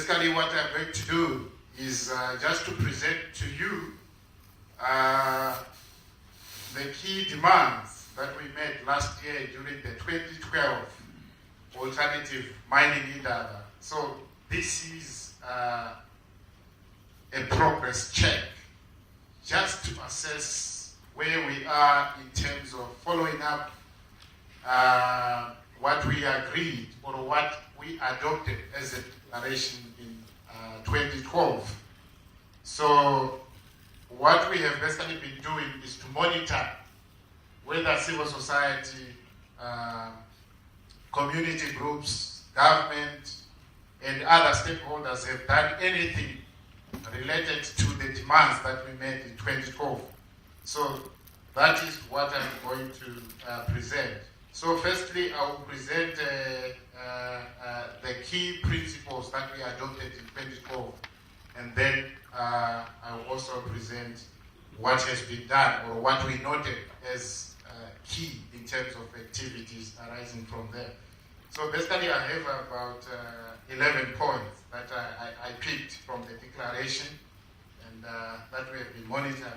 basically what I'm going to do is just to present to you the key demands that we made last year during the 2012 alternative mining Indaba. So this is a progress check just to assess where we are in terms of following up what we agreed or what we adopted as a declaration in 2012. So what we have basically been doing is to monitor whether civil society, community groups, government, and other stakeholders have done anything related to the demands that we made in 2012. So that is what I'm going to present. So firstly, I will present the key principles that we adopted in 2012, and then I will also present what has been done or what we noted as key in terms of activities arising from there. So basically I have about 11 points that I picked from the declaration and that we have been monitoring.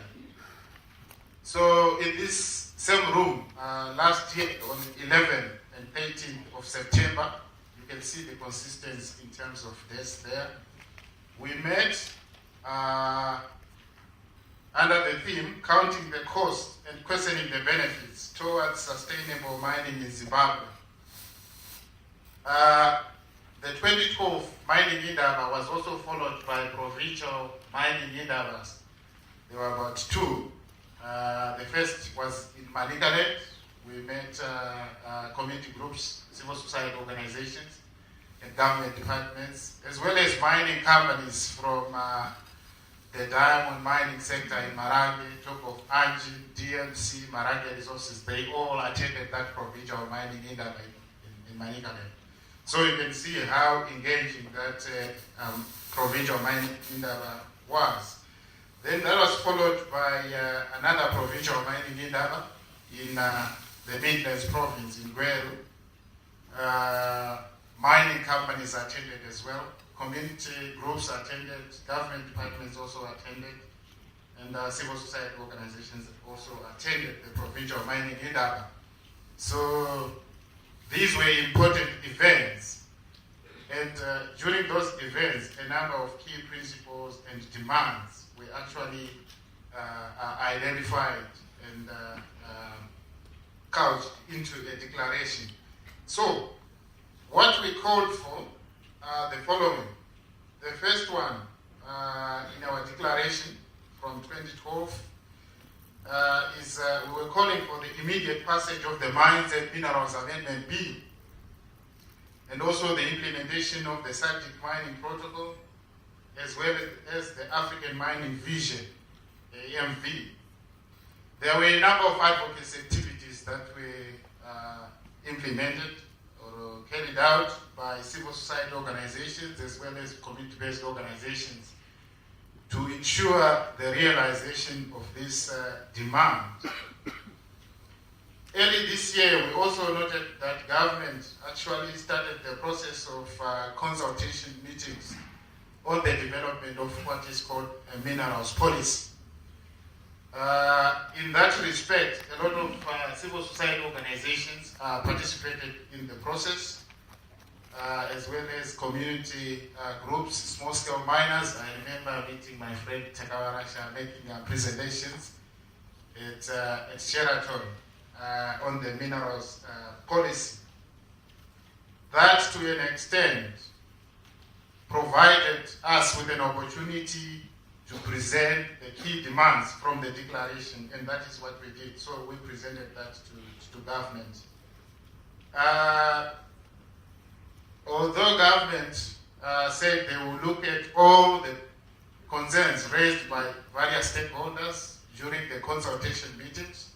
So in this same room, last year on 11th and 13th of September, you can see the consistency in terms of this there. We met under the theme, counting the cost and questioning the benefits towards sustainable mining in Zimbabwe. The 2012 mining Indaba was also followed by provincial mining Indabas. There were about two. The first was in Manicaland. We met community groups, civil society organizations, and government departments, as well as mining companies from the diamond mining sector in Marage, talk of Anji, DMC, Marage Resources. They all attended that provincial mining Indaba in Manicaland. So you can see how engaging that provincial mining Indaba was. Then that was followed by another provincial mining Indaba in the Midlands province in Gweru. Mining companies attended as well. Community groups attended, government departments also attended, and civil society organizations also attended the provincial mining Indaba. So these were important events, and during those events, a number of key principles and demands were actually identified and couched into a declaration. So what we called for are the following. The first one in our declaration from 2012 is we were calling for the immediate passage of the Mines and Minerals Amendment Bill, and also the implementation of the SADC Mining Protocol, as well as the African Mining Vision, AMV. There were a number of advocacy activities that were implemented or carried out by civil society organizations as well as community-based organizations to ensure the realization of this demand. Early this year, we also noted that government actually started the process of consultation meetings on the development of what is called a minerals policy. In that respect, a lot of civil society organizations participated in the process, as well as community groups, small-scale miners. I remember meeting my friend Takawarasha making presentations at Sheraton on the minerals policy. That, to an extent, provided us with an opportunity to present the key demands from the declaration, and that is what we did. So we presented that to government. Although government said they will look at all the concerns raised by various stakeholders during the consultation meetings,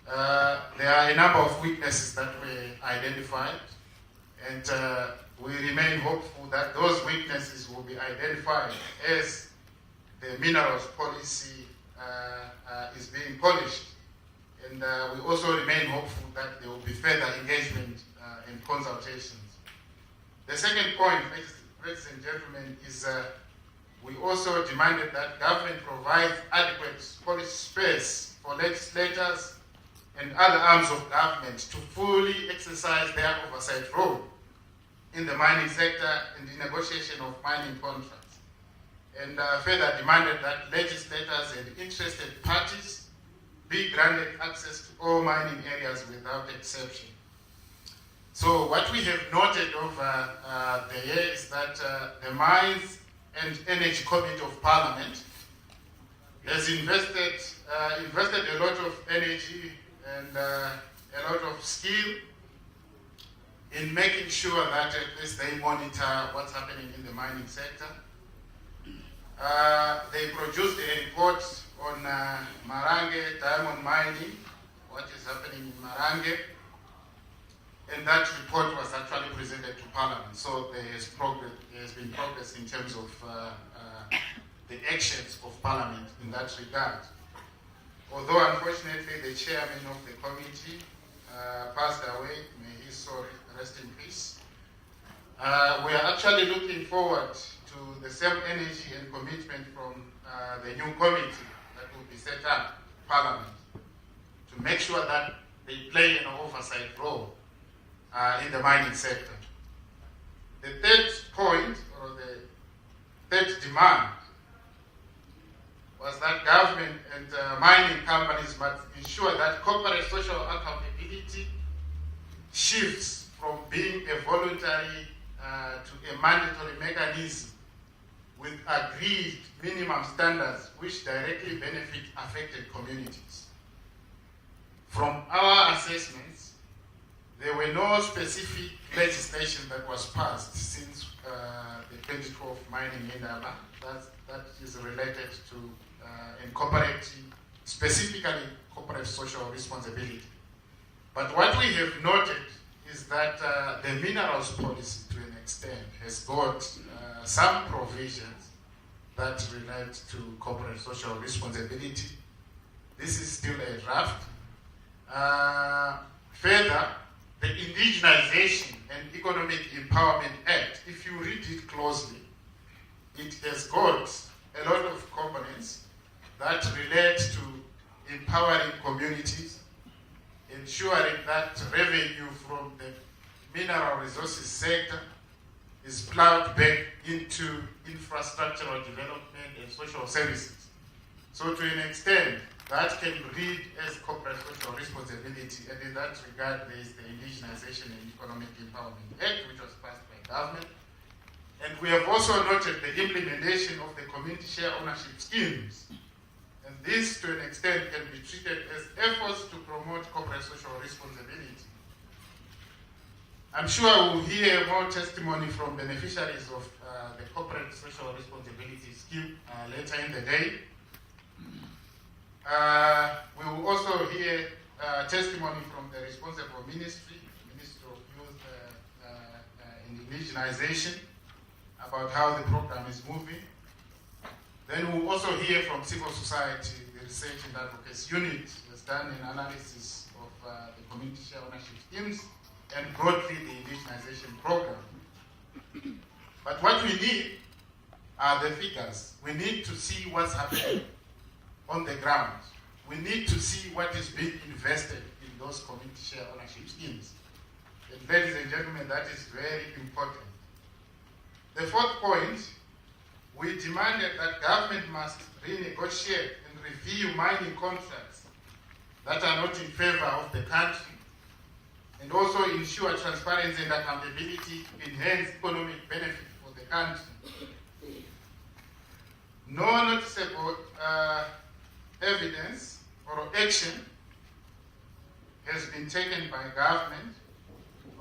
there are a number of weaknesses that were identified, and we remain hopeful that those weaknesses will be identified as the minerals policy is being polished. And we also remain hopeful that there will be further engagement and consultations. The second point ladies and gentlemen, is we also demanded that government provides adequate policy space for legislators and other arms of government to fully exercise their oversight role in the mining sector and the negotiation of mining contracts. And further demanded that legislators and interested parties be granted access to all mining areas without exception. So what we have noted over the year is that the Mines and Energy Committee of Parliament has invested a lot of energy and a lot of skill in making sure that at least they monitor what's happening in the mining sector. They produced a report on Marange diamond mining, what is happening in Marange, and that report was actually presented to Parliament. So there has been progress in terms of the actions of Parliament in that regard. Although unfortunately the chairman of the committee passed away, may his soul rest in peace. We are actually looking forward to the same energy and commitment from the new committee that will be set up, Parliament, to make sure that they play an oversight role in the mining sector. The third point, or the third demand, was that government and mining companies must ensure that corporate social accountability shifts from being a voluntary to a mandatory mechanism with agreed minimum standards which directly benefit affected communities. From our assessments, there were no specific legislation that was passed since the 2012 mining Indaba that is related to incorporating specifically corporate social responsibility. But what we have noted is that the minerals policy, to an extent, has got some provisions that relate to corporate social responsibility. This is still a draft. Further, the Indigenization and Economic Empowerment Act, if you read it closely, it has got a lot of components that relate to empowering communities, ensuring that revenue from the mineral resources sector is plowed back into infrastructural development and social services. So to an extent, that can read as corporate social responsibility, and in that regard, there is the Indigenization and Economic Empowerment Act, which was passed by government. And we have also noted the implementation of the community share ownership schemes. And this, to an extent, can be treated as efforts to promote corporate social responsibility. I'm sure we'll hear more testimony from beneficiaries of the corporate social responsibility scheme later in the day. We will also hear testimony from the responsible ministry, Ministry of Youth and Indigenization, about how the program is moving. Then we'll also hear from civil society. The Research and Advocacy Unit has done an analysis of the community share ownership schemes and broadly the indigenization program. But what we need are the figures. We need to see what's happening on the ground. We need to see what is being invested in those community share ownership schemes. And ladies and gentlemen, that is very important. The fourth point, we demanded that government must renegotiate and review mining contracts that are not in favor of the country, and also ensure transparency and accountability to enhance economic benefit for the country. No noticeable evidence or action has been taken by government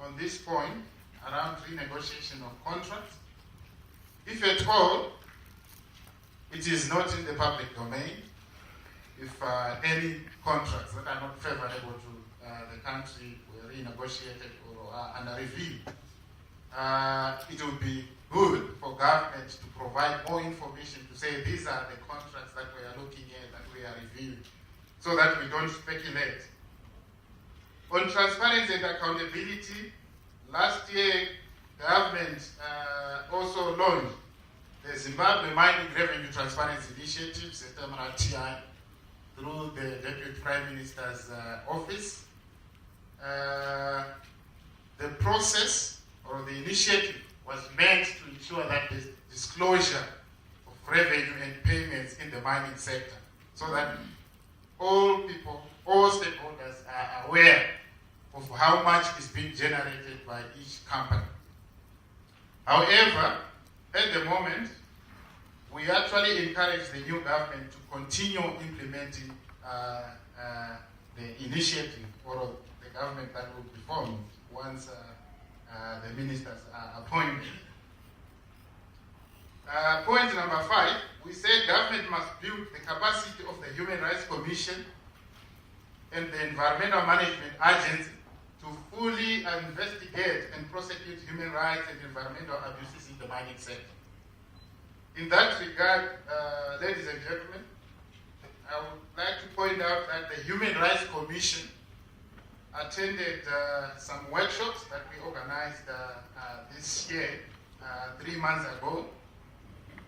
on this point around renegotiation of contracts. If at all, it is not in the public domain. If any contracts that are not favorable to the country were renegotiated or are under review, it would be good for government to provide more information to say these are the contracts that we are looking at, that we are reviewing, so that we don't speculate. On transparency and accountability, last year government also launched the Zimbabwe Mining Revenue Transparency Initiative, ZMRTI, through the Deputy Prime Minister's office. The process or the initiative was meant to ensure that the disclosure of revenue and payments in the mining sector, so that all people, all stakeholders are aware of how much is being generated by each company. However, at the moment, we actually encourage the new government to continue implementing the initiative or the government that will be formed once the ministers are appointed. Point number 5, we say government must build the capacity of the Human Rights Commission and the Environmental Management Agency to fully investigate and prosecute human rights and environmental abuses in the mining sector. In that regard, ladies and gentlemen, I would like to point out that the Human Rights Commission attended some workshops that we organized this year, 3 months ago,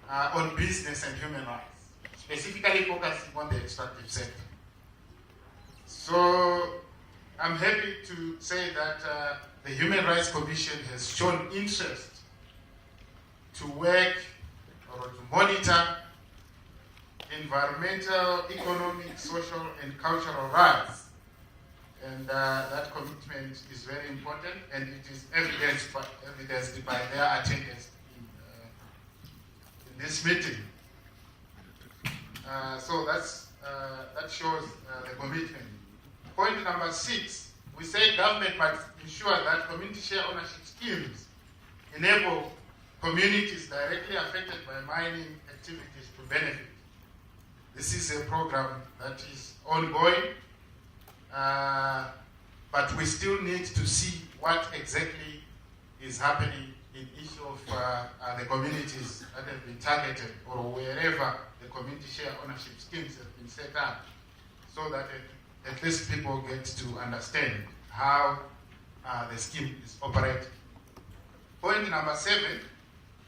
on business and human rights, specifically focusing on the extractive sector. So I'm happy to say that the Human Rights Commission has shown interest to work or to monitor environmental, economic, social, and cultural rights. And that commitment is very important, and it is evidenced by their attendance in this meeting. So that shows the commitment. Point number 6, we say government must ensure that community share ownership schemes enable communities directly affected by mining activities to benefit. This is a program that is ongoing, but we still need to see what exactly is happening in each of the communities that have been targeted, or wherever the community share ownership schemes have been set up, so that at least people get to understand how the scheme is operating. Point number 7,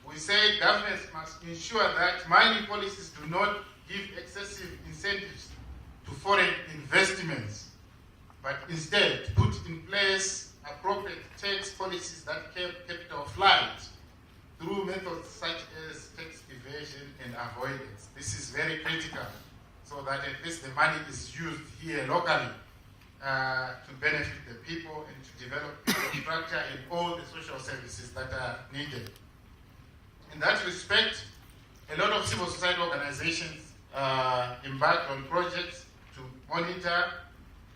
we say governments must ensure that mining policies do not give excessive incentives to foreign investments, but instead put in place appropriate tax policies that keep capital flight through methods such as tax evasion and avoidance. This is very critical, so that at least the money is used here locally to benefit the people and to develop infrastructure and all the social services that are needed. In that respect, a lot of civil society organizations embarked on projects to monitor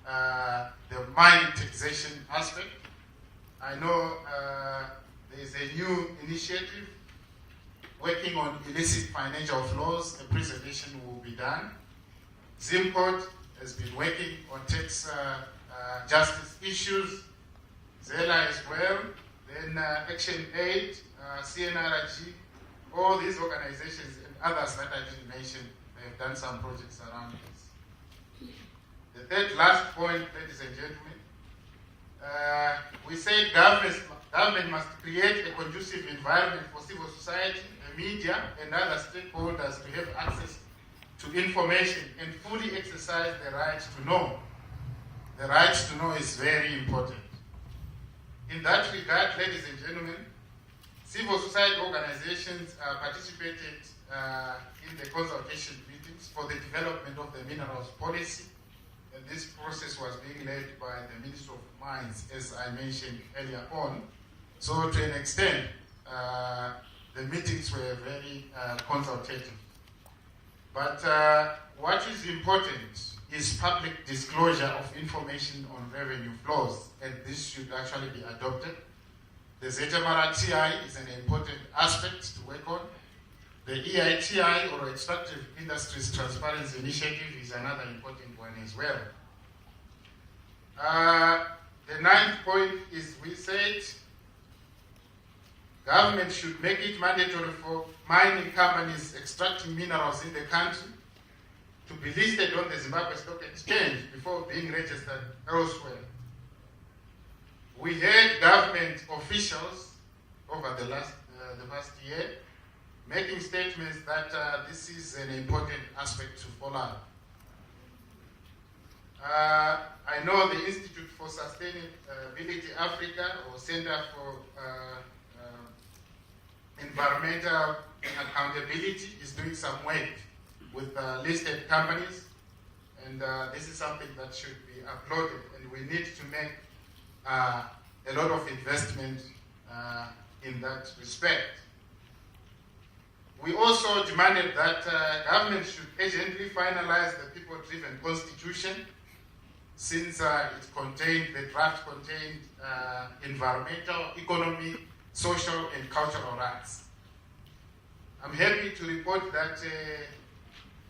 the mine taxation aspect. I know there is a new initiative working on illicit financial flows. A presentation will be done. ZIMCOT has been working on tax justice issues, ZELA as well, then Action Aid, CNRG, all these organizations and others that I didn't mention, they have done some projects around this. The third last point, ladies and gentlemen, we say government must create a conducive environment for civil society, the media, and other stakeholders to have access to information and fully exercise the right to know. The right to know is very important. In that regard, ladies and gentlemen, civil society organizations participated in the consultation meetings for the development of the minerals policy, and this process was being led by the Minister of Mines, as I mentioned earlier on. So to an extent, the meetings were very consultative. But what is important is public disclosure of information on revenue flows, and this should actually be adopted. The ZMRTI is an important aspect to work on. The EITI, or Extractive Industries Transparency Initiative, is another important one as well. The 9th point is, we said government should make it mandatory for mining companies extracting minerals in the country to be listed on the Zimbabwe Stock Exchange before being registered elsewhere. We heard government officials of over the past year, making statements that this is an important aspect to follow. I know the Institute for Sustainability Africa, or Center for Environmental Accountability, is doing some work with listed companies, and this is something that should be applauded, and we need to make a lot of investment in that respect. We also demanded that government should urgently finalize the people-driven constitution, since the draft contained environmental, economic, social, and cultural rights. I'm happy to report that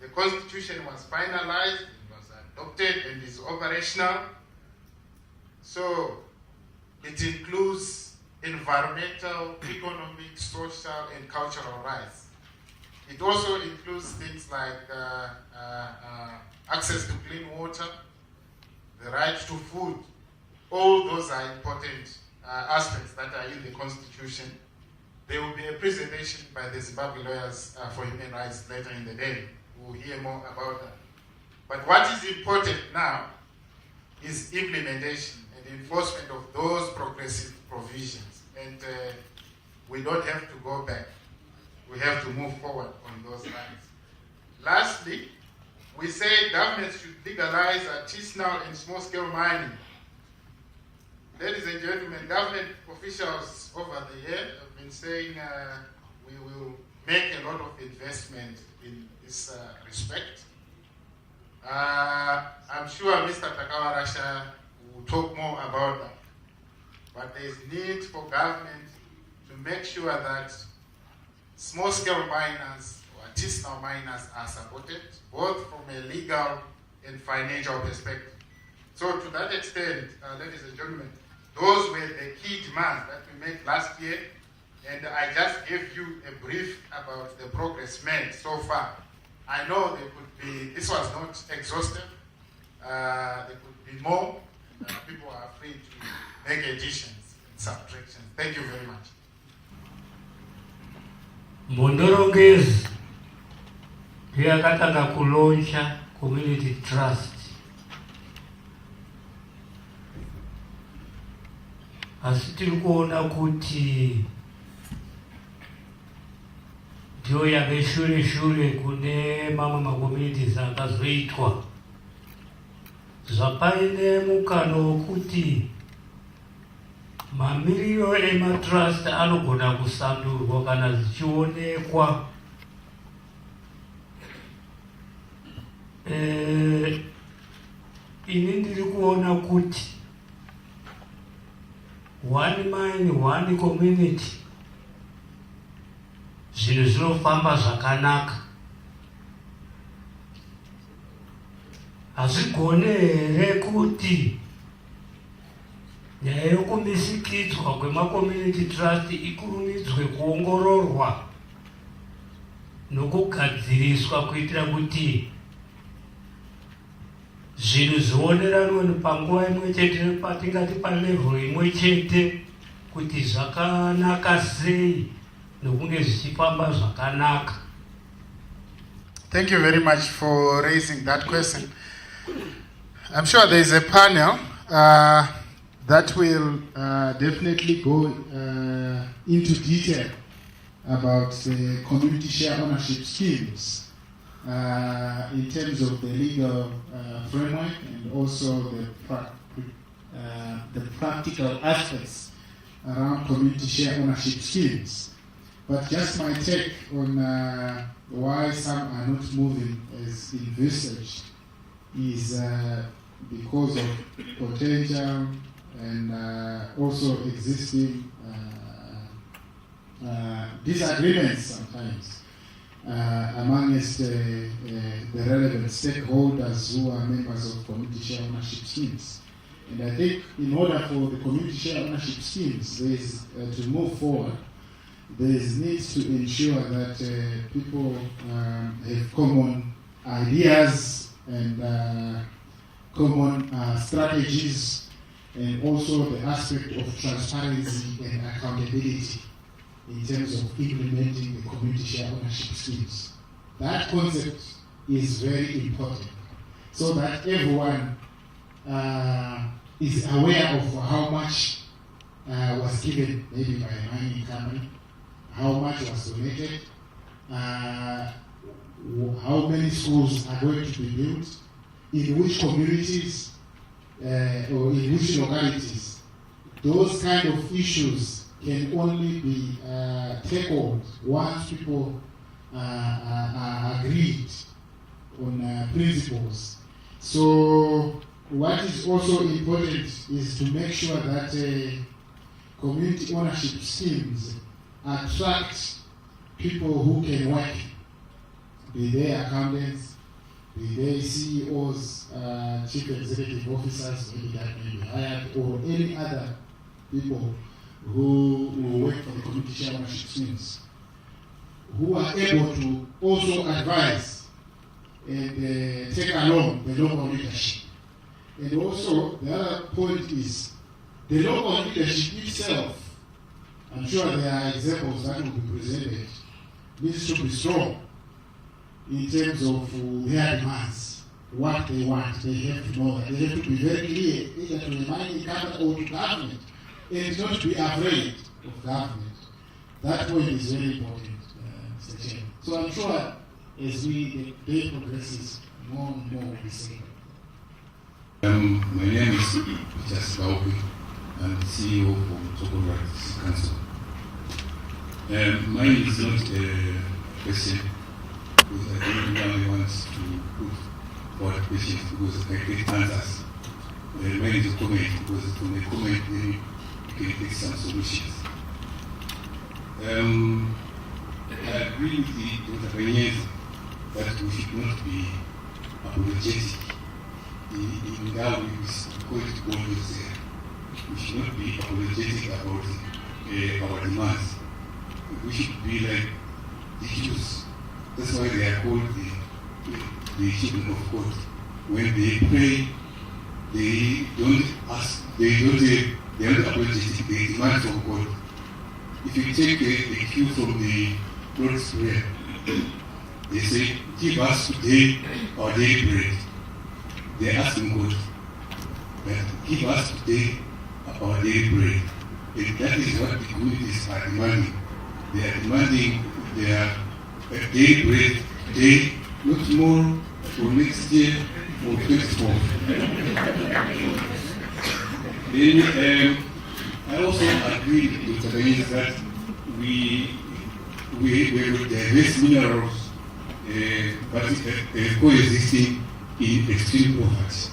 the constitution was finalized, it was adopted, and is operational. So it includes environmental, economic, social, and cultural rights. It also includes things like access to clean water, the right to food. All those are important aspects that are in the Constitution. There will be a presentation by the Zimbabwe Lawyers for Human Rights later in the day. We'll hear more about that. But what is important now is implementation and enforcement of those progressive provisions. And we don't have to go back. We have to move forward on those lines. Lastly, we say governments should legalize artisanal and small-scale mining. Ladies and gentlemen, government officials over the year have been saying we will make a lot of investment in this respect. I'm sure Mr. Takawarasha will talk more about that. But there is need for government to make sure that small-scale miners or artisanal miners are supported, both from a legal and financial perspective. So to that extent, ladies and gentlemen, those were the key demands that we made last year, and I just gave you a brief about the progress made so far. I know there could be, this was not exhaustive, there could be more, and people are free to make additions and subtractions. Thank you very much. Mondorongezi yakatanga kulauncha community trust. Asi tiri kuona kuti ndiyo yave shure kune mamwe macommunities akazoitwa. Zvapaine mukana wokuti mamiriyo ematrust anogona kusandurwa kana zvichionekwa. Ini ndiri kuona kuti one mine, one community, zvinhu zvinofamba zvakanaka. Hazvigone here kuti nyaya yokumisikidzwa kwemacommunity trust ikurumidzwe kuongororwa nokugadziriswa kuitira kuti zvinhu zvioneranwe panguva imwe chete, patingati palevel imwe chete, kuti zvakanaka sei nokunge zvichifamba zvakanaka. Thank you very much for raising that question. I'm sure there is a panel that will definitely go into detail about the community share ownership schemes in terms of the legal framework and also the practical aspects around community share ownership schemes. But just my take on why some are not moving as envisaged is because of potential and also existing disagreements sometimes amongst the relevant stakeholders who are members of community share ownership schemes. And I think in order for the community share ownership schemes to move forward, there is need to ensure that people have common ideas and common strategies, and also the aspect of transparency and accountability. in terms of implementing the community share ownership schemes. That concept is very important, so that everyone is aware of how much was given, maybe by a mining company, how much was donated, how many schools are going to be built, in which communities or in which localities. Those kind of issues can only be tackled once people are agreed on principles. So what is also important is to make sure that community ownership schemes attract people who can work, be they accountants, be they CEOs, chief executive officers, maybe that may be hired, or any other people who will work for the community share ownership schemes, who are able to also advise and take along the local leadership. And also, the other point is the local leadership itself. I'm sure there are examples that will be presented, needs to be strong in terms of their demands, what they want. They have to know that. They have to be very clear, either to the mining company or to government, and not be afraid of government. That point is very important, Mr. Chairman. So I'm sure as the day progresses, more and more will be seen. My name is Mtisi. I'm the CEO of Togo Rights Council. Mine is not a question, because I don't really want to put forward questions because I get answers. Mine is a comment, because from a comment then you can take some solutions. I agree with Dr. Renyes that we should not be apologetic in how we call it always there. We should not be apologetic about our demands. We should be like the Jews. That's why they are called the children of God. When they pray, they don't ask, they are not apologetic, they demand from God. If you take the cue from the Lord's Prayer, they say, give us today our daily bread. They are asking God, give us today our daily bread. And that is what the communities are demanding. They are demanding their daily bread today, not tomorrow, or next year, or 24. Then I also agree with the Chinese that we will divest minerals, but coexisting in extreme poverty.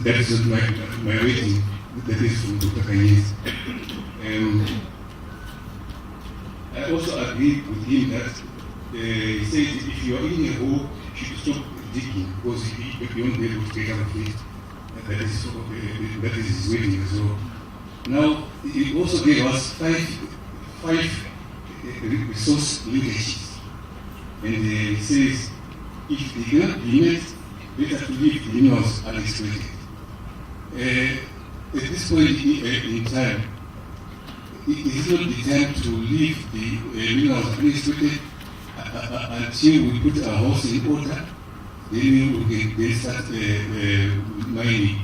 That is not my rating. That is from Dr. Kanyes. I also agree with him that he says if you are in a hole, you should stop digging because you won't be able to get out of it. That is his rating as well. Now, he also gave us five resource linkages. And he says if they cannot be met, better to leave the minerals unexploited. At this point in time, it is not the time to leave the minerals unexploited until we put our house in order. Then we can start mining.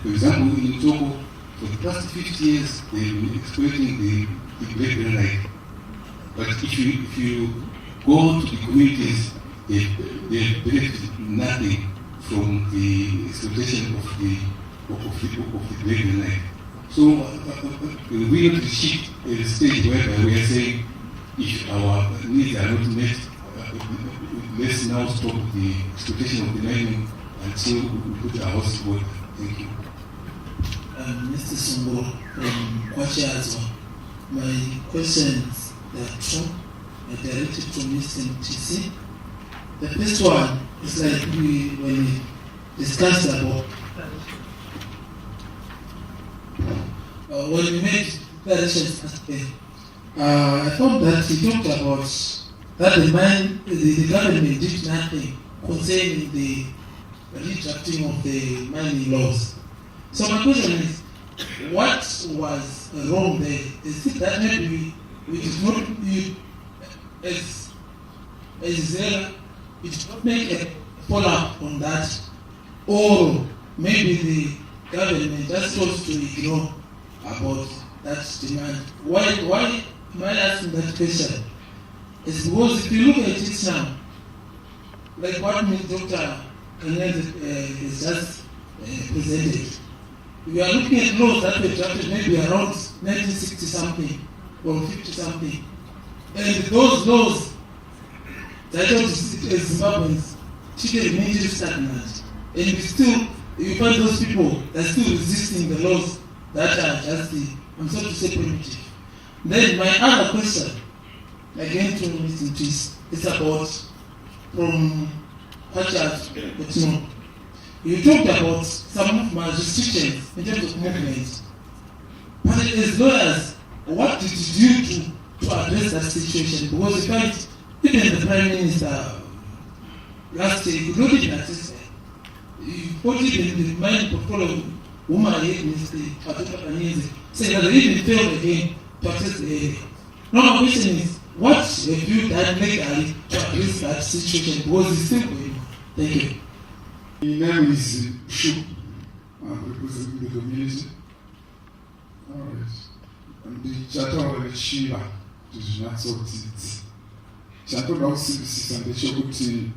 For example, in Togo, for the past 50 years, they've been exploiting the black granite. But if you go to the communities, they benefit nothing from the exploitation of the black granite. So we need to shift a stage whereby we are saying if our needs are not met, let's now stop the exploitation of the mining until we put our house in order. Thank you. Mr. Sumbo from Kwacha Azwa. My questions are two. I directed to Mr. Mtisi. The first one is like when we discussed about when we made declarations aspect, I thought that he talked about that the government did nothing concerning the redrafting of the mining laws. So my question is, what was wrong there? Is it that maybe we did not, as there, we did not make a follow-up on that, or maybe the government just chose to ignore about that demand. Why am I asking that question? It's because if you look at it now, like what Dr. Kanyad has just presented, we are looking at laws that were drafted maybe around 1960 something or 50 something, and those laws that as Zimbabweans treated immediately stagnant, and you find those people that are still resisting the laws that are just, I'm sorry to say, primitive. Then my other question, again to Mr. Mtisi, is about from Kwacha. You talked about some of my restrictions in terms of movement. But as lawyers, what did you do to address that situation? Because in fact, even the Prime Minister last year, he could not even assist her. He put it in the mind portfolio of woman saying that they even failed again to access the area. Now my question is, what have you done legally to address that situation? Because it's still going on. Thank you. My name is Shu. I'm representing the community. All right. And the charter of the Shiva is not so deep. Charter of the Civis and the Shoguti,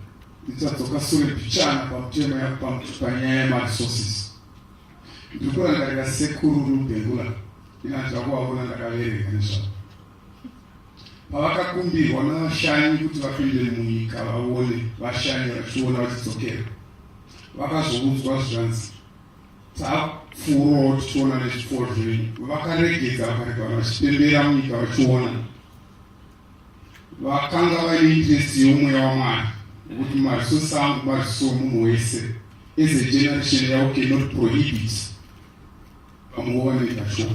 it's a Tokasuri Pichana, Pamtema, Pampanya, resources. You go and like a Sekuru Pengula, in a Jawa, and a Galeri, and so. Pawaka Kumbi, one shiny to a field in Munika, a wally, was shiny at 2 hours to care. Waka Sogus was runs. Tap forward 243. Waka Regita, Spindera Mika, 200. Wakanga interest you, my man. With my so sound, but so moist. Is a generation that cannot prohibit a woman in a show.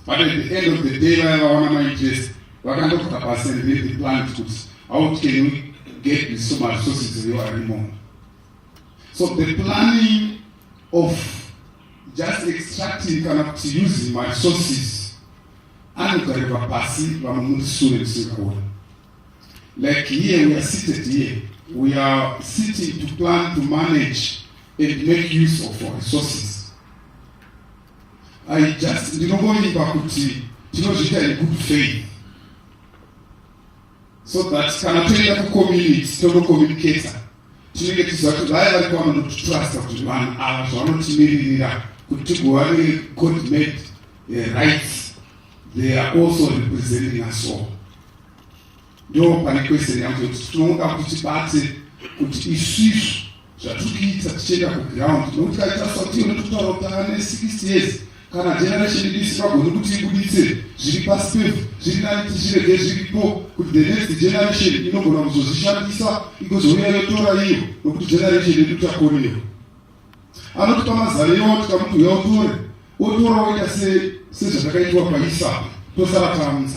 But at the end of the day, I want my interest. What kind of capacity the plant puts? How can we get so much resources anymore? So the planning of just extracting kind of using my resources and passive like here we are seated here. We are sitting to plan to manage and make use of our resources. I just did not go in Bakuti, in good faith. So that can attend a community, total communicator. To get to I want to trust of 1 hour, so I'm not leader. Could go God made rights. They are also representing us all. No panic question, I'm going to strong up to party, which is so to get a change of ground. Don't like us until 2060 years. Can a generation in this struggle look to you? She passed with, she didn't see with the next generation, you know, when I was Shamisa, because we are a you, look to generation in the community. I'm not Thomas, I want to come to your tour. What do I say? Since I get to a Paisa, to Saratams.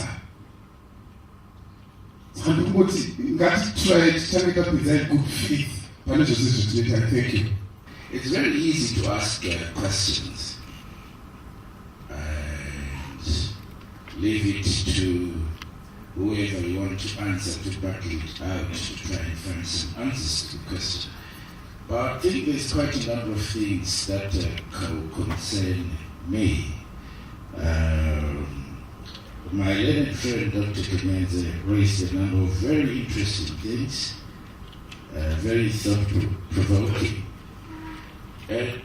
And what got tried to take up with that good faith. Thank you. It's very easy to ask questions and leave it to whoever you want to answer to battle it out to try and find some answers to the question. But I think there's quite a number of things that concern me. My learned friend, Dr. Kemenze, raised a number of very interesting things, very thought-provoking. And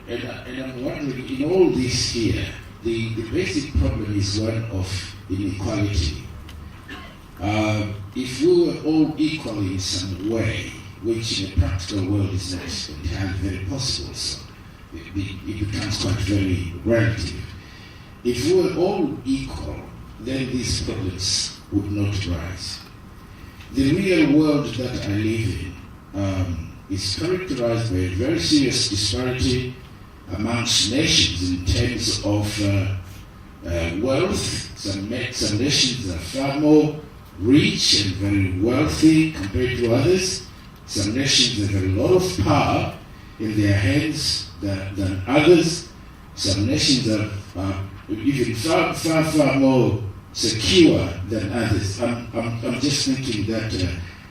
I'm wondering, in all this here, the basic problem is one of inequality. If we were all equal in some way, which in a practical world is not entirely very possible, so it becomes quite very relative. If we were all equal, then these problems would not rise. The real world that I live in is characterized by a very serious disparity amongst nations in terms of wealth. Some nations are far more rich and very wealthy compared to others. Some nations have a lot of power in their hands than others. Some nations are even far more secure than others. I'm just thinking that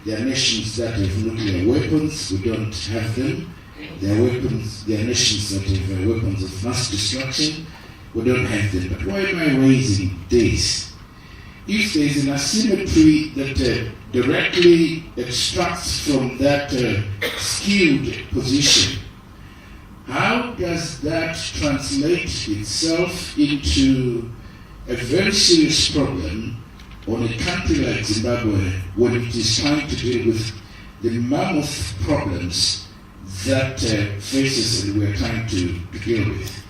there are nations that have nuclear weapons, we don't have them. There are nations that have weapons of mass destruction, we don't have them. But why am I raising this? If there is an asymmetry that directly extracts from that skewed position, how does that translate itself into a very serious problem on a country like Zimbabwe when it is trying to deal with the mammoth problems that faces and we're trying to deal with?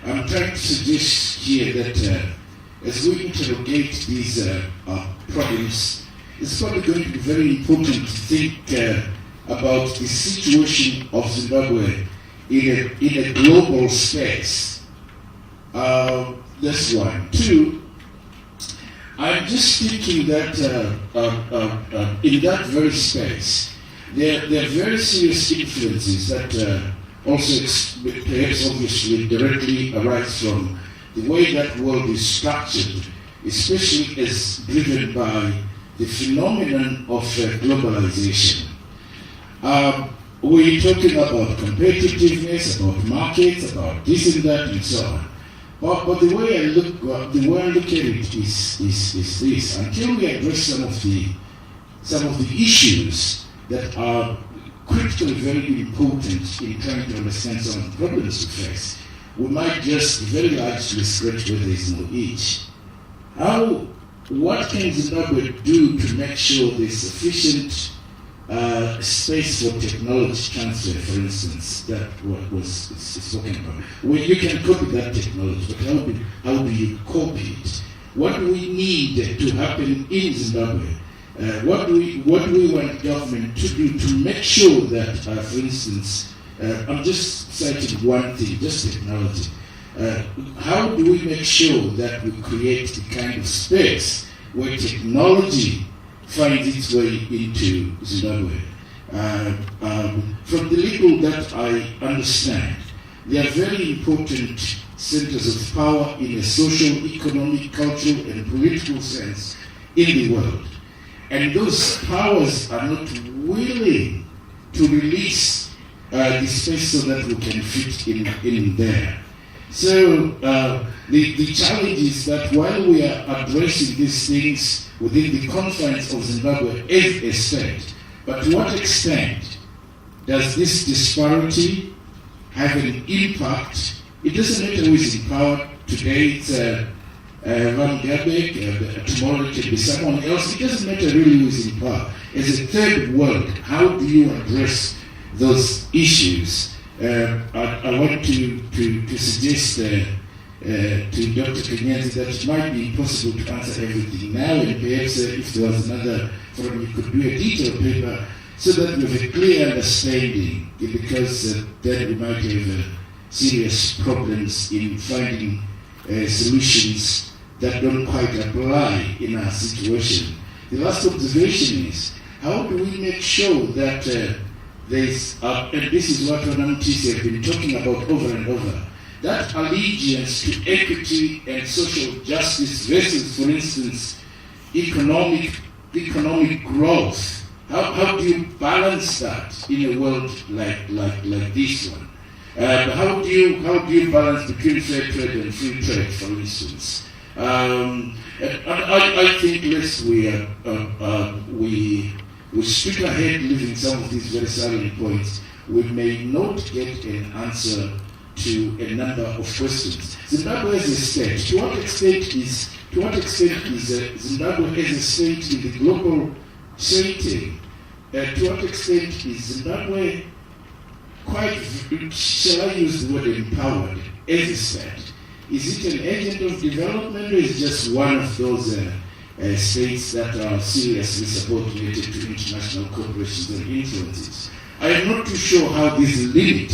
I'm trying to suggest here that as we interrogate these problems, it's probably going to be very important to think about the situation of Zimbabwe in a global space. That's one. Two, I'm just thinking that in that very space, there are very serious influences that also perhaps obviously directly arise from the way that world is structured, especially as driven by the phenomenon of globalization. We're talking about competitiveness, about markets, about this and that, and so on. But the way I look at it is this: until we address some of the issues that are critically very important in trying to understand some of the problems we face, we might just very largely scratch where there is no itch. What can Zimbabwe do to make sure there's sufficient space for technology transfer, for instance, that was spoken about? Well, you can copy that technology, but how do you copy it? What do we need to happen in Zimbabwe? What do we want government to do to make sure that, for instance, I'm just citing one thing, just technology. How do we make sure that we create the kind of space where technology finds its way into Zimbabwe? From the little that I understand, there are very important centers of power in a social, economic, cultural, and political sense in the world. And those powers are not willing to release the space so that we can fit in there. So the challenge is that while we are addressing these things within the confines of Zimbabwe as a state, but to what extent does this disparity have an impact? It doesn't matter who is in power. Today it's Van Gabeck, tomorrow it can be someone else. It doesn't matter really who is in power. As a third world, how do you address those issues? I want to suggest to Dr. Kenyazi that it might be impossible to answer everything now, and perhaps if there was another forum, we could do a detailed paper so that we have a clear understanding, because then we might have serious problems in finding solutions that don't quite apply in our situation. The last observation is, how do we make sure that there's, and this is what Mtisi have been talking about over and over, that allegiance to equity and social justice versus, for instance, economic growth. How do you balance that in a world like this one? How do you balance between fair trade and free trade, for instance? I think lest we speak ahead, leaving some of these very salient points, we may not get an answer to a number of questions. Zimbabwe as a state, to what extent is Zimbabwe as a state in the global setting? To what extent is Zimbabwe quite, shall I use the word empowered as a state? Is it an agent of development, or is it just one of those states that are seriously subordinated to international corporations and influences? I am not too sure how this limit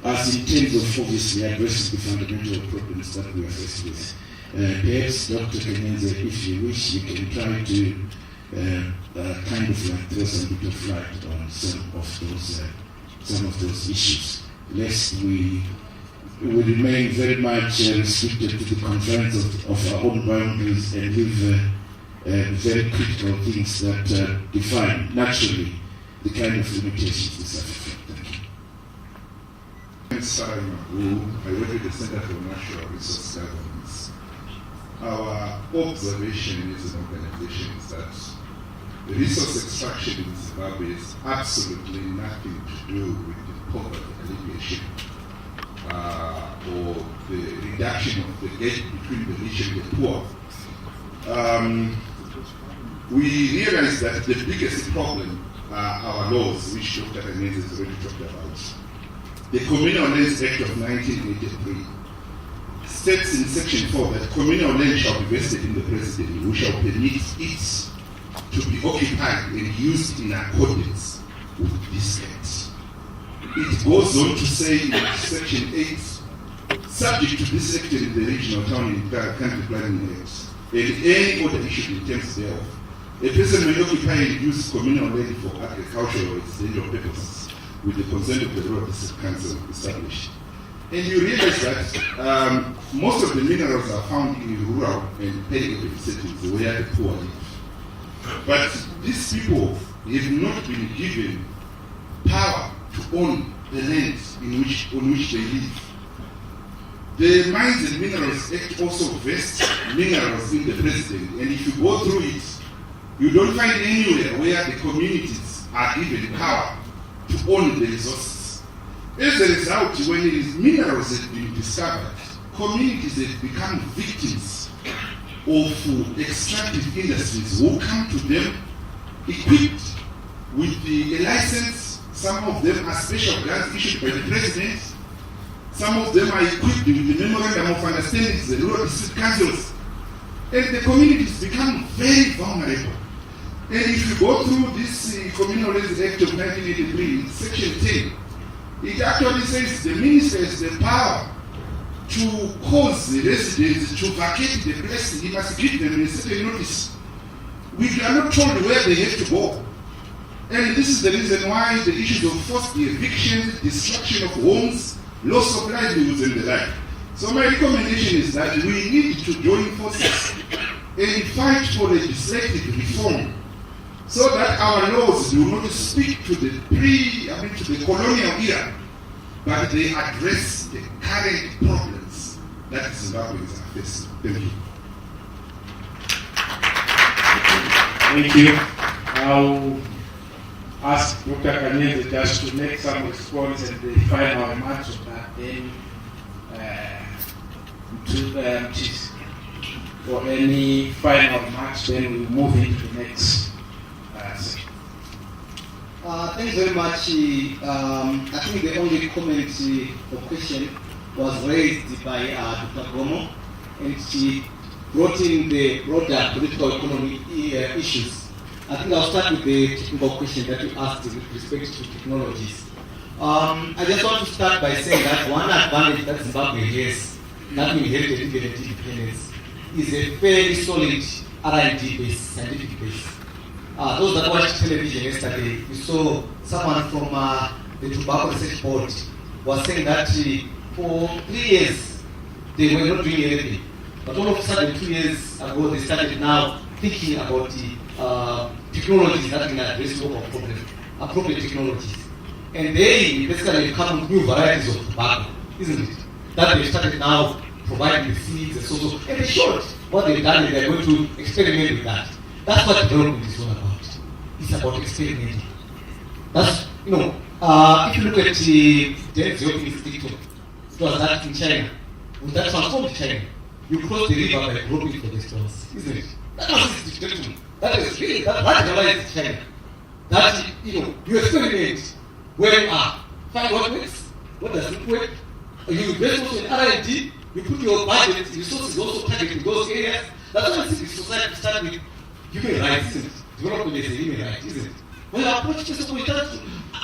us in terms of obviously addressing the fundamental problems that we are faced with. Perhaps Dr. Kenyazi, if you wish, you can try to kind of like throw some bit of light on some of those issues, lest we we remain very much restricted to the concerns of our own boundaries and leave very critical things that define naturally the kind of limitations we suffer from. Thank you. I'm Sarah Magu. I work at the Center for Natural Resource Governance. Our observation as an organization is that the resource extraction in Zimbabwe has absolutely nothing to do with the poverty alleviation or the reduction of the gap between the rich and the poor. We realize that the biggest problem are our laws, which Dr. Kanez has already talked about. The Communal Lands Act of 1983 states in Section 4 that communal land shall be vested in the President, who shall permit it to be occupied and used in accordance with this Act. It goes on to say in Section 8, subject to this Act and the Regional Town and Country Planning Act, and any order issued in terms thereof, a person may occupy and use communal land for agricultural or residential purposes with the consent of the Rural District Council established. And you realize that most of the minerals are found in rural and peri-urban settings where the poor live. But these people have not been given power to own the land on which they live. The Mines and Minerals Act also vests minerals in the President, and if you go through it, you don't find anywhere where the communities are given power to own the resources. As a result, when minerals have been discovered, communities have become victims of extractive industries who come to them equipped with a license. Some of them are special grants issued by the President. Some of them are equipped with the Memorandum of Understanding, the Rural District Councils. And the communities become very vulnerable. And if you go through this Communal Lands Act of 1983, Section 10, it actually says the minister has the power to cause the residents to vacate the place. He must give them a certain notice. We are not told where they have to go. And this is the reason why the issues of forced eviction, destruction of homes, loss of livelihoods and the like. So my recommendation is that we need to join forces and fight for legislative reform so that our laws do not speak to the to the colonial era, but they address the current problems that Zimbabweans are facing. Thank you. Thank you. I'll ask Dr. Kanez just to make some response and the final remarks of that, then to Mtisi for any final remarks, then we move into the next section. Thanks very much. I think the only comment or question was raised by Dr. Gomo, and she brought in the broader political economy issues. I think I'll start with the technical question that you asked with respect to technologies. I just want to start by saying that one advantage that Zimbabwe has, that we inherited in the independence, is a fairly solid R&D base, scientific base. Those that watched television yesterday, we saw someone from the Tobacco Research Board was saying that for 3 years they were not doing anything. But all of a sudden, 2 years ago, they started now thinking about the technologies that can address local problems, appropriate technologies. And they basically come with new varieties of tobacco, isn't it? That they started now providing the seeds and so. And they showed what they've done, and they're going to experiment with that. That's what development is all about. It's about experimenting. That's, if you look at the Deng Xiaoping's TikTok, it was that in China. With that transformed China, you cross the river by groping for the stones, isn't it? That was his dictatorship. That is really, that radicalized China. That, you experiment where you are. Find what works, what doesn't work. You invest also in R&D, you put your budget, resources also targeting those areas. That's why civil society start with human rights, isn't it? Development is a human right, isn't it? When you approach just we start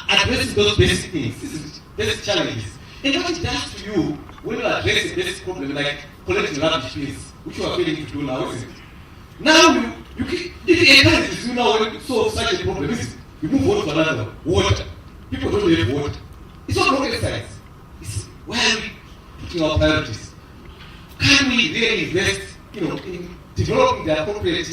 addressing those basic things, isn't it? Basic challenges. And what it does to you when you address a basic problem like collecting rubbish bins, which you are failing to do now, isn't it? Now you can, if it encourages you now when you solve such a problem, isn't it? You move on to another one. Water. People don't have water. It's not rocket science. It's where putting our priorities. Can we really invest, in developing the appropriate,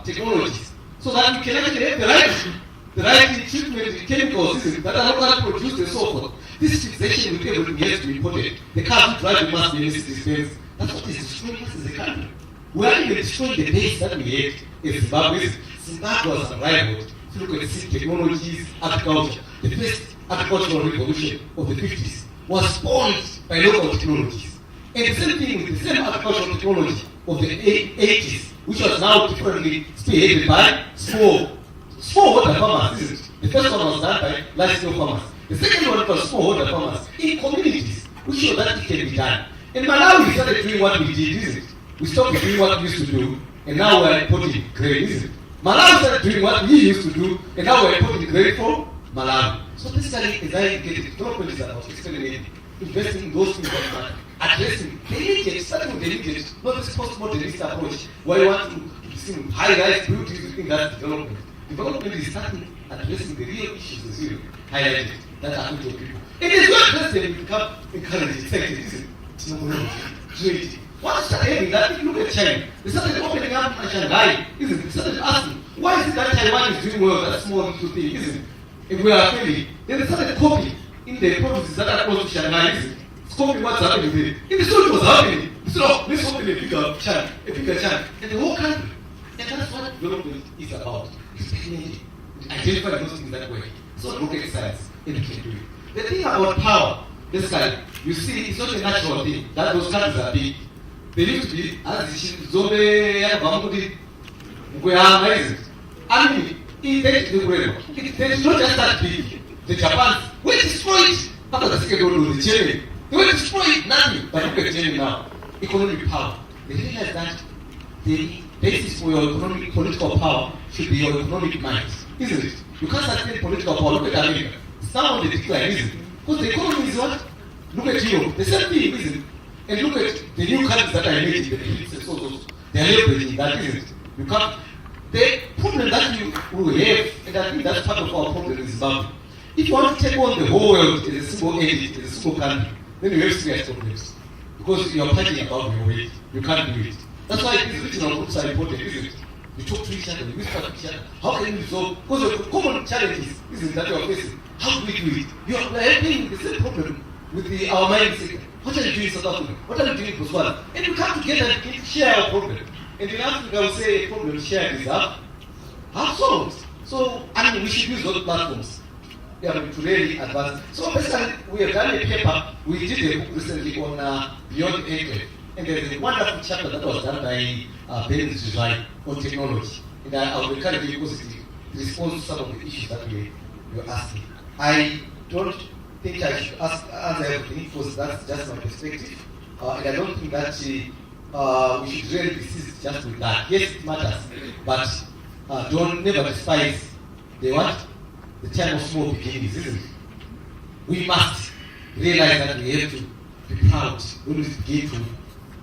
technologies so that we can actually have the right treatment chemicals that are not produced and so forth? This fixation with everything has to be imported. The cars we drive must be Mercedes-Benz. That's what is destroying us as a country. We are even destroying the base that we had in Zimbabwe. Zimbabwe was unrivaled. If you look at seed technologies, agriculture, the first agricultural revolution of the 50s was spawned by local technologies. And the same thing with the same agricultural technology of the 80s, which was now differently spearheaded by smallholder farmers, isn't it? The first one was done by large-scale farmers. The second one was smallholder farmers in communities, which showed that it can be done. And Malawi, we started doing what we did, isn't it? We stopped doing what we used to do, and now we're importing grain, isn't it? Malawi started doing what we used to do, and now we're importing grain from Malawi. So basically, as I indicated, development is about experimenting, investing in those things that matter, addressing the immediate, starting with the immediate, not this post-modernist approach, where you want to see high-rise beauties within that development. Development is starting addressing the real issues as you highlighted that are going to people. It is not just that we become encouraged, expected, isn't it? It's not unity. Once you start having that, if you look at China, they started opening up Shanghai, isn't it? They started asking, why is it that Taiwan is doing well, that small little thing, isn't it? If we are failing, then they started copying in the provinces that are close to Shanghai, isn't it? It's copying what's happening there. In the story it was happening. So let's open a bigger China, and the whole country. And that's what development is about. Identify those things that way. So look at science, and you can do it. The thing about power, this guy, you see, it's not a natural thing. That those countries are big. They used to be, as Zobe, we are amazing. I mean, it's not just that big. The Japan, we destroyed after the Second World War, the Germany. They were destroyed, nothing. But look at Germany now. Economic power. They realize that the basis for your economic, political power should be your economic might, isn't it? You can't sustain political power. Look at America. It's now on the decline, isn't it? Because the economy is what? Look at Europe. The same thing, isn't it? And look at the new countries that are making the Philippines and so they are leveraging that, isn't it? You can't. The problem that you will have, and I think that's part of our problem in Zimbabwe. If you want to take on the whole world as a single entity, as a single country, then you have serious problems. Because you are fighting above your weight. You can't do it. That's why these regional groups are important, isn't it? You talk to each other, you whisper to each other. How can you resolve? Because of common challenges, isn't it, that you are facing? How do we do it? You are having the same problem with our mindset. What are you doing in South Africa? What are you doing in Botswana? And we come together and share our problem. And in Africa, we say a problem shared is half solved. So, I mean, we should use those platforms to really advance. So, basically, we have done a paper. We did a book recently on Beyond Aircraft. And there's a wonderful chapter that was done by Ben Zuzai on technology. And I will encourage you because it responds to some of the issues that you're asking. I don't think I should answer everything because that's just my perspective. And I don't think that we should really persist just with that. Yes, it matters, but never despise the what? The time of small beginnings, isn't it? We must realize that we have to be proud when we begin to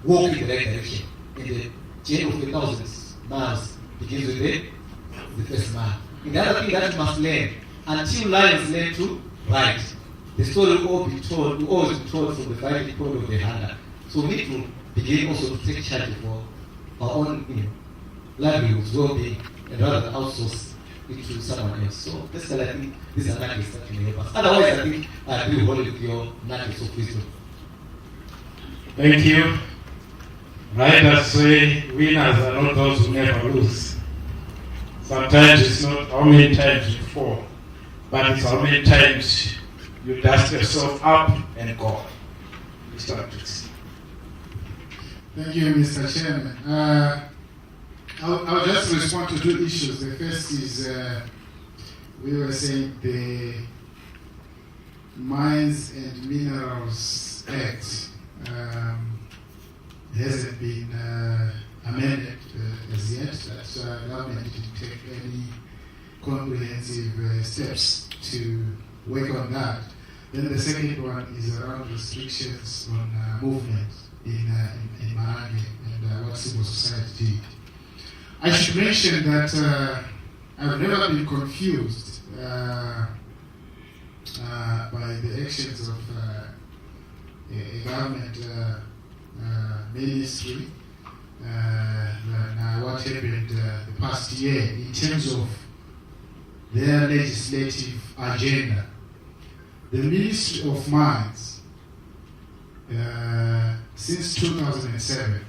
walk in the right direction. And the journey of 1,000 miles begins with the first mile. And the other thing that we must learn, until lions learn to ride, the story will always be told from the vantage point of the hunter. So we need to begin also to take charge of our own livelihoods, well-being, and rather than outsource it to someone else. So basically, I think these are nuggets that can help us. Otherwise, I think I agree with your nuggets of wisdom. Thank you. Writers say winners are not those who never lose. Sometimes it's not how many times you fall, but it's how many times you dust yourself up and go. Mr. Mtisi. Thank you, Mr. Chairman. I'll just respond to two issues. The first is we were saying the Mines and Minerals Act hasn't been amended as yet. That government didn't take any comprehensive steps to work on that. Then the second one is around restrictions on movement in Marangwe and what civil society did. I should mention that I've never been confused by the actions of a government ministry. Now what happened the past year in terms of their legislative agenda. The Ministry of Mines, since 2007,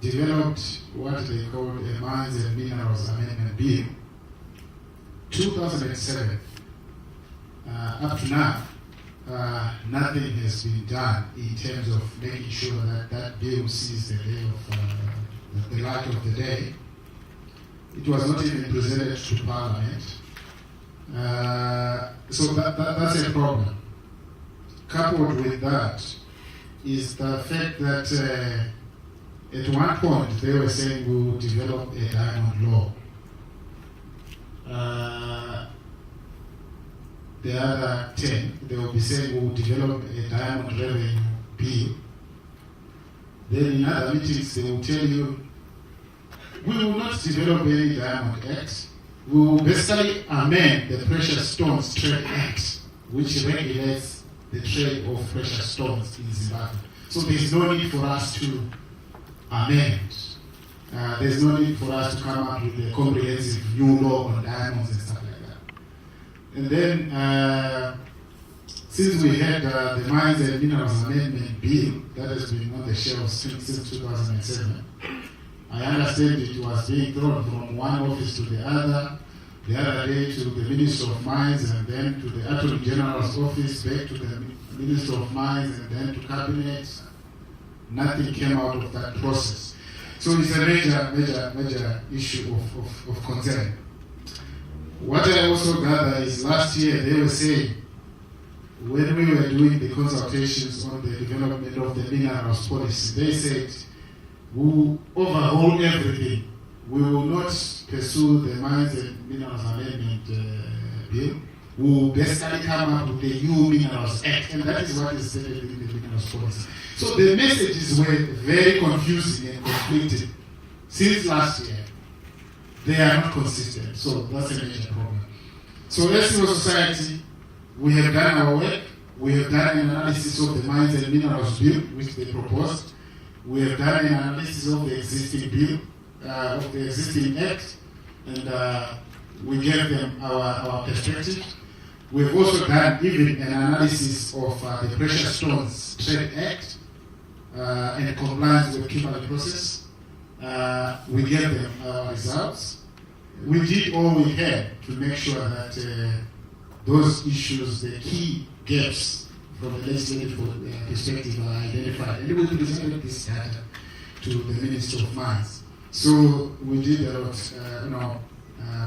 developed what they call a Mines and Minerals Amendment Bill. 2007, up to now, nothing has been done in terms of making sure that that bill sees the day of the light of the day. It was not even presented to Parliament. So that's a problem. Coupled with that is the fact that at one point they were saying we will develop a diamond law. The other 10, they will be saying we will develop a diamond revenue bill. Then in other meetings they will tell you, we will not develop any Diamond Act. We will basically amend the Precious Stones Trade Act, which regulates the trade of precious stones in Zimbabwe. So there is no need for us to amend. There's no need for us to come up with a comprehensive new law on diamonds and stuff like that. And then, since we had the Mines and Minerals Amendment Bill that has been on the shelves since 2007, I understand it was being thrown from one office to the other day to the Minister of Mines, and then to the Attorney General's office, back to the Minister of Mines, and then to Cabinet. Nothing came out of that process. So it's a major issue of concern. What I also gather is last year they were saying, when we were doing the consultations on the development of the minerals policy, they said, we will overhaul everything. We will not pursue the Mines and Minerals Amendment Bill. We will basically come up with the New Minerals Act, and that is what is stated in the minerals policy. So the messages were very confusing and conflicted since last year. They are not consistent, so that's a major problem. So as civil society, we have done our work. We have done an analysis of the Mines and Minerals Bill, which they proposed. We have done an analysis of the existing bill, of the existing act, and we gave them our perspective. We've also done even an analysis of the Precious Stones Trade Act and compliance with Kimberley process. We gave them our results. We did all we had to make sure that those issues, the key gaps from the legislative perspective, are identified. And we presented this data to the Minister of Mines. So we did a lot,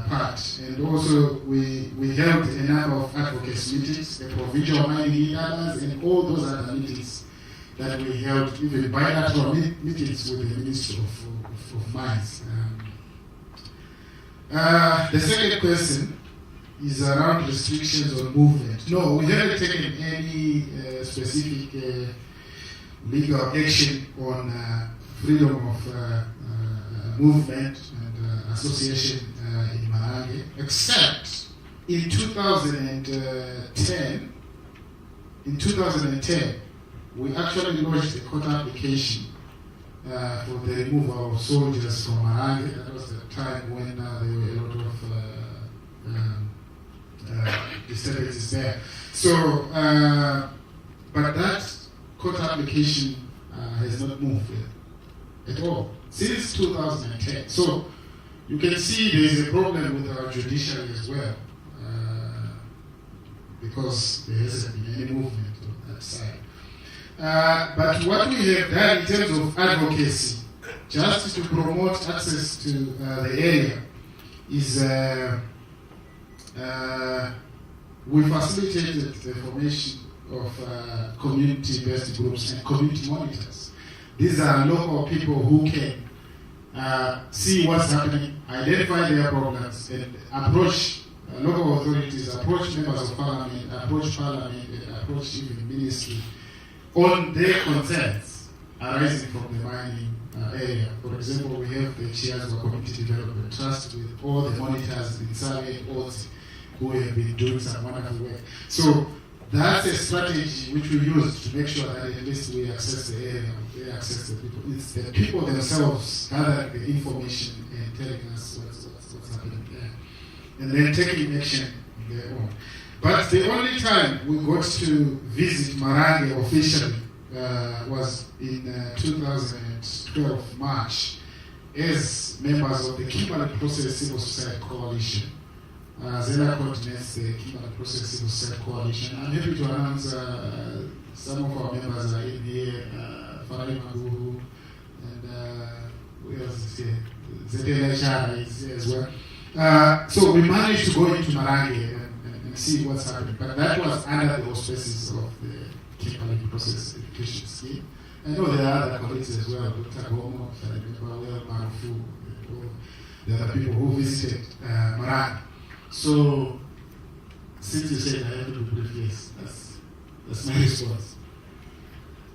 part. And also we held a number of advocacy meetings, the provincial mining leaders, and all those other meetings that we held, even bilateral meetings with the Minister of Mines. The second question is around restrictions on movement. No, we haven't taken any specific legal action on freedom of movement and association in Malawi, except in 2010. In 2010, we actually launched a court application for the removal of soldiers from Malawi. That was the time when there were a lot of disturbances there. So, but that court application has not moved at all since 2010. So, you can see there is a problem with our judiciary as well, because there hasn't been any movement on that side. But what we have done in terms of advocacy, just to promote access to the area, is we facilitated the formation of community-based groups and community monitors. These are local people who can see what's happening, identify their problems, and approach local authorities, approach members of parliament, and approach even ministry on their concerns arising from the mining area. For example, we have the chairs of Community Development Trust with all the monitors in Survey and Oats who have been doing some wonderful work. So that's a strategy which we use to make sure that at least we access the area, we access the people. It's the people themselves gathering the information and telling us what's happening there. And then taking action on their own. But the only time we got to visit Marange officially was in 2012 March as members of the Kimberley Process Civil Society Coalition. Zena coordinates the Kimberley Process Civil Society Coalition. I'm happy to announce some of our members are in here, Farali Maguhu, and who else is here? Zetela Chara is here as well. So we managed to go into Marange and see what's happening. But that was under the auspices of the Kimberley Process Education Scheme. I know there are other colleagues as well, Dr. Gomo, Marufu, the other people who visited Marange. So, since you said I have to be brief, yes, that's my response.